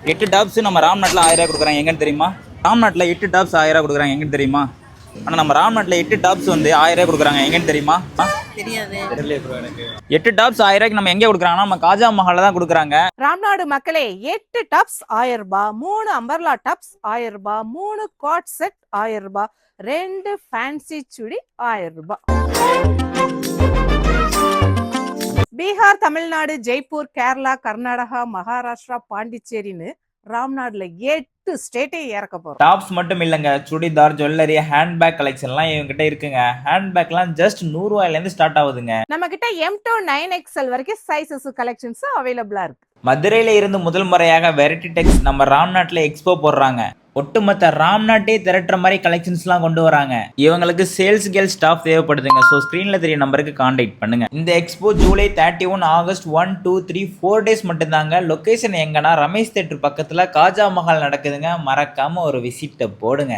8 tops நம்ம ராம்நாட்டில் 1000 கொடுக்குறாங்க எங்கன்னு தெரியுமா? ராம்நாட்டில் 8 டாப்ஸ் 1000 கொடுக்குறாங்க எங்கன்னு தெரியுமா? ஆனால் நம்ம ராம்நாட்டில் 8 டாப்ஸ் வந்து 1000 கொடுக்குறாங்க எங்கன்னு தெரியுமா? தெரியாது. தெரியல ப்ரோ எனக்கு. 8 டாப்ஸ் 1000 நம்ம எங்கே கொடுக்குறாங்கன்னா நம்ம காஜா மஹாலில் தான் கொடுக்குறாங்க. ராம்நாடு மக்களே 8 டாப்ஸ் 1000 ரூபாய், 3 அம்பர்லா டாப்ஸ் 1000 ரூபாய், 3 காட் செட் 1000 ரூபாய், 2 ஃபேன்சி சுடி 1000 ரூபாய். பீகார், தமிழ்நாடு, ஜெய்ப்பூர், கேரளா, கர்நாடகா, மகாராஷ்டிரா, பாண்டிச்சேரின்னு ராம்நாடுல 8 ஸ்டேட்டே இறக்க போறோம். டாப்ஸ் மட்டும் இல்லைங்க, சுடிதார், ஜுவல்லரி, ஹேண்ட்பேக் கலெக்ஷன்லாம் இவங்ககிட்ட இருக்குங்க. ஹேண்ட்பேக்லாம் ஜஸ்ட் 100 ரூபாயிலேருந்து ஸ்டார்ட் ஆகுதுங்க. நம்ம கிட்ட M to 9XL வரைக்கும் சைஸஸ் கலெக்ஷன்ஸ் அவைலபிளா இருக்கு. மதுரையில இருந்து முதல் முறையாக வெரைட்டி டெக்ஸ் நம்ம ராம்நாட்டில் எக்ஸ்போ போடுறாங்க. ஒட்டுமொத்த ராம்நாட்டே திரட்டுற மாதிரி கலெக்ஷன்ஸ்லாம் கொண்டு வராங்க. இவங்களுக்கு சேல்ஸ் கேர்ள் ஸ்டாஃப் தேவைப்படுதுங்க. ஸோ ஸ்க்ரீனில் தெரிய நம்பருக்கு கான்டாக்ட் பண்ணுங்க. இந்த எக்ஸ்போ ஜூலை 31, ஆகஸ்ட் 1, 2, 3 4 டேஸ் மட்டும்தாங்க. லொக்கேஷன் எங்கன்னா ரமேஷ் தேட்டர் பக்கத்தில் காஜா மஹால் நடக்குதுங்க. மறக்காம ஒரு விசிட்டை போடுங்க.